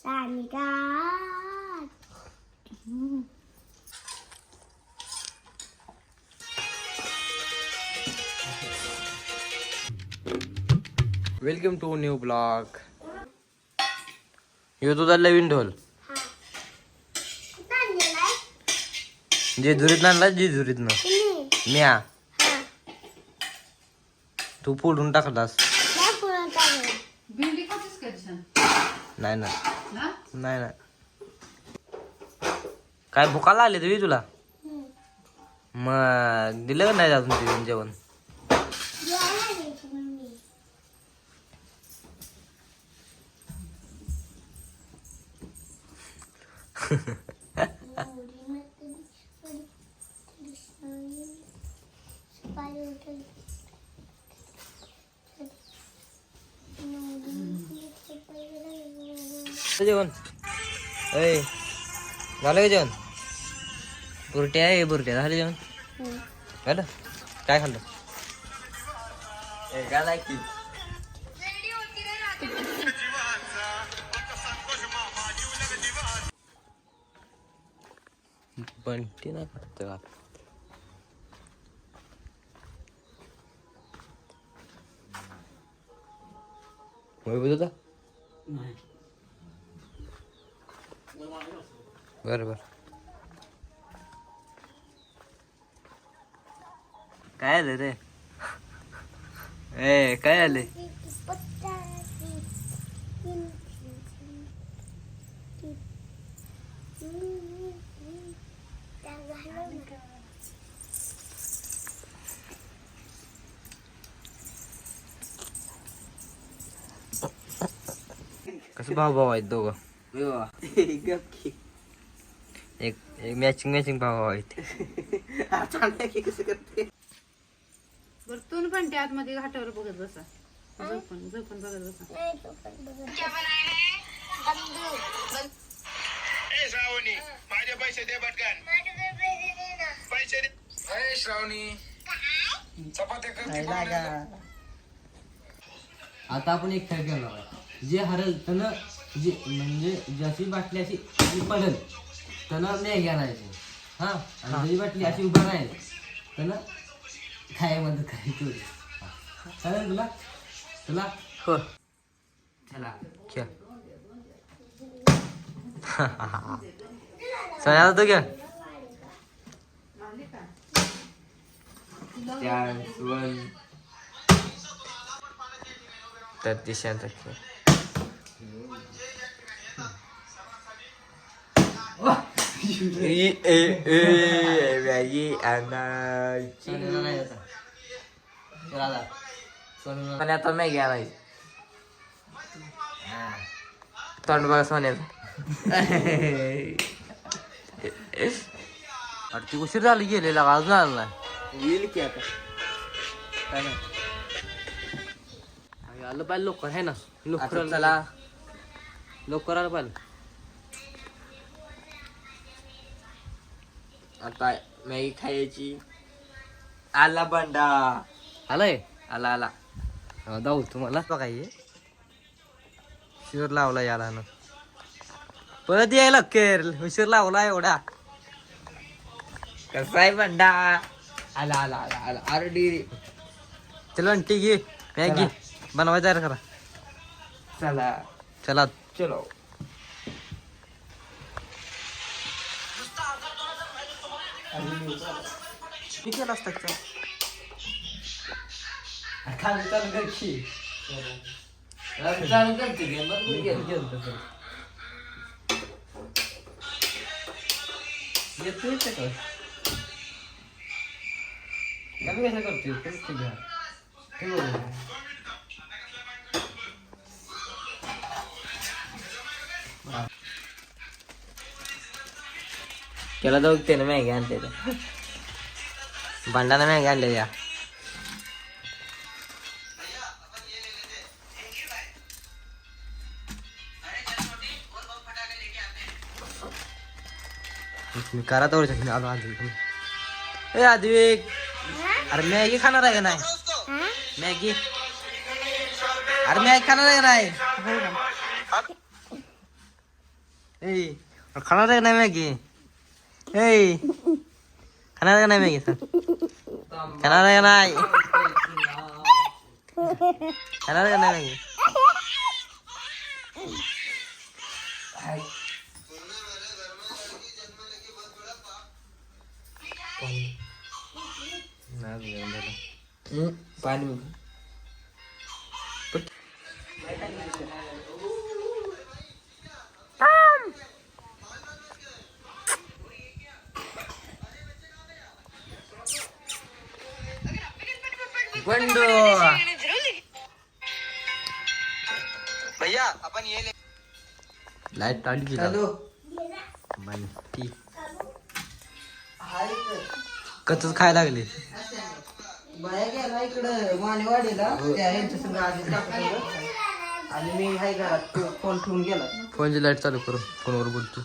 Welcome to new blog. यो तुझा नवीन ढोल जेजुरीत आणला. जेजुरीतनं म्या तू फोडून टाकलास. नाही ना नाही ना. काय भुकाला आले तुम्ही तुला? मग दिलं का नाही अजून ते जेवण? जेवण ए झालं का जेवण? बुरट्या आहे बुरट्या. झालं जेवण? झालं. काय खाल्लं? काय की बंटी ना करतो का? होता बरोबर. काय आलं रे? ए काय आले? कसं भाऊ भाऊ आहेत दोघं. एक एक मॅचिंग भाऊ आहेत. बरं तू पण त्या आतमध्ये घाटावर बघत बसा. झोपून बघत बसा. श्रावणी माझे पैसे दे पटकन. पैसे दे. श्रावणी चपात्या कर. आता आपण एक खेळ खेळणार आहे. जे हरेल त्यानं जे म्हणजे जशी बाटली अशी पडेल त्यानं नाही आणायची. हा आणि जशी बाटली अशी उभा राहील त्यानं काय मदत करायची. चालेल तुला? तुला हो चला खेळ. सगळ्या होतं घ्या. तर दिशांचा खेळ. आता मॅगी आणायची. तोंड बघा सोन्याचं. अरे ती उशीर झाली गेलेला अजून आला नाही. येईल की आता काय नाही. आलं पाहिजे लोकर आहे ना. लोकर चला लोकर आलं पाहिजे. आता मॅगी खायची. आला बंडा आलाय. आला आला जाऊ तुम्हाला बघाय शिर लावला याला ना. परत यायला केर उशीर लावला एवढा. कसा आहे बंडा? आला आला आला आला. अरे डी चल ठीक घे मॅगी बनवायचं आहे खरा. चला चला चलो. केला असता चालू करते. चालू करते येतोय का? कमी कसं करते घ्या. त्याला जाऊ ते ना मॅगी आणते. भांडाना मॅगी आणले या. मी करा तेवढं शकते. आलो आधी ए आदिवेक. अरे मॅगी खाणार आहे का नाही? मॅगी अरे मॅगी खाणार आहे का नाही? ए खाणार आहे का नाही मॅगी? ए खाणार आहे का नाही मॅगी? खाणार आहे का नाही? खाणार आहे का नाही मॅगी? पाणी बंडू भैया आपण ये लाईट आली की हॅलो ती कचच खायला लागले. बाया गेला इकडं मानेवाडीला त्या यांच्या संग आधी टाकलं आणि मी हाय घरात फोन ठेवून गेला. फोनची लाईट चालू करू फोनवर बोलतो.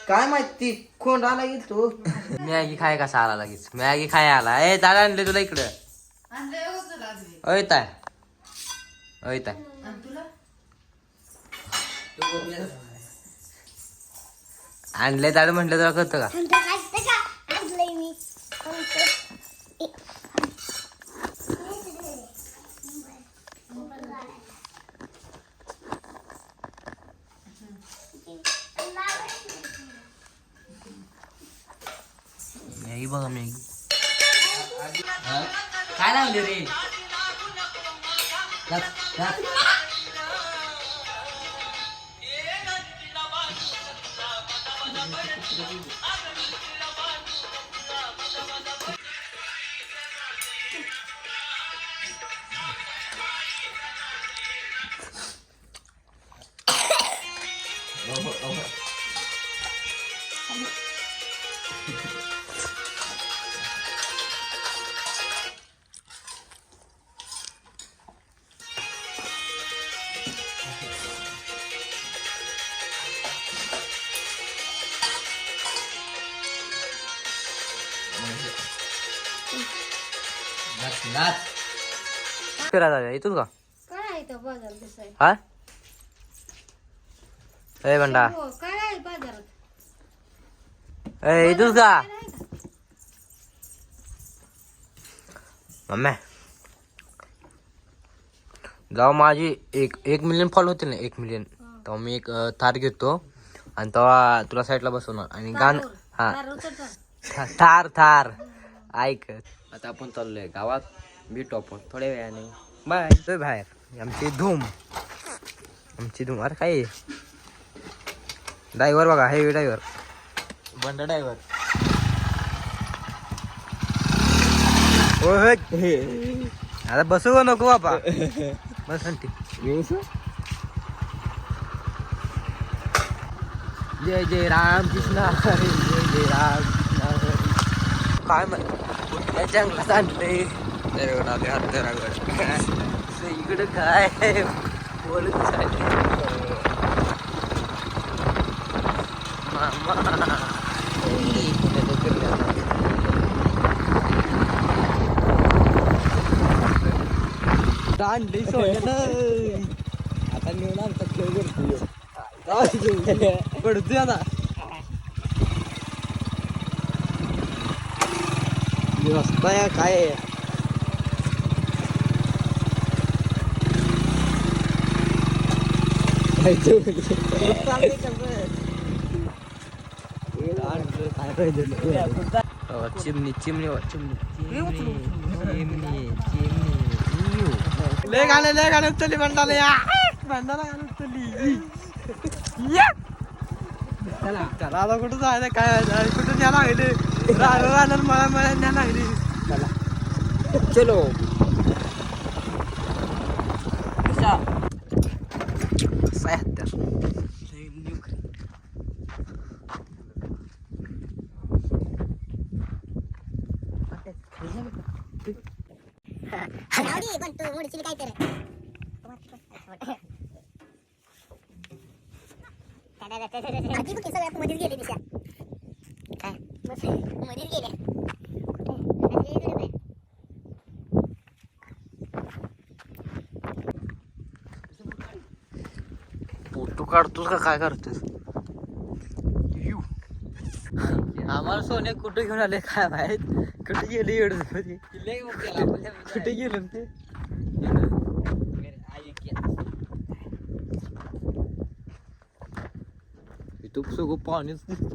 काय माहिती कोण आला गेल तू मॅगी खाय कसा आला लगेच? मॅगी खाय आला. ए दादा आणले तुला इकडं. अय ताय अय ताय आणले दादा म्हटलं तुला कळतं का? मॅगी बघा मॅगी काय लावले रे फिरायला जाऊया इथून का? काय आहे इथं बाजार दिसाय? हा ए बंडा हो, काय आहे बाजारात? ए इथून का? काय आहे का? मम्मी जाऊ माझी 1 मिलियन फॉलो होतील ना 1 मिलियन तेव्हा मी एक थार घेतो आणि तेव्हा तुला साईडला बसवणार आणि गाणं हा थार थार ऐक. आता आपण चाललोय गावात भेटू आपण थोड्या वेळाने. बाय तो बाहेर आमची धूम अरे काय ड्रायव्हर बघा हेवी ड्रायव्हर बंडा ड्रायव्हर. आता बसू का नको बापा बस आणते. जय जय राम कृष्ण हरी जय जय राम कृष्ण हरी. काय कुठल्या जंगलात आणले इकडं काय बोलत मामा आणली सोडलं आता नेऊन आमचा खेळ करतो पडतोय आता रस्ता काय चिमणी चिमणी चिमणी ले गाणं चली भांडाला या भांडाला गाणं चली चला आता कुठं जायचं काय कुठं न्या लागले राहणार मला न्या लागली चला चलो पण तू मोडीची काय कर आधी बघ सगळ्यात मध्येच गेले दिशा काय मध्येच गेले फोटो काढतोस का काय करतोस? आम्हाला सोने कुठे घेऊन आले काय माहित, कुठे गेले एवढं कुठे गेलं ते? इथं सगळं पाणीच दिसते.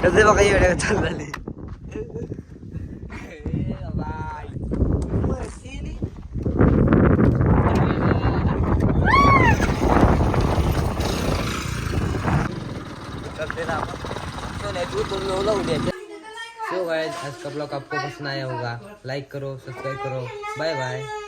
कसे बघा एवढ्या चालले. सो गाइस आज का ब्लॉग आपको पसंद आया होगा, लाइक करो, सब्सक्राइब करो, बाय बाय.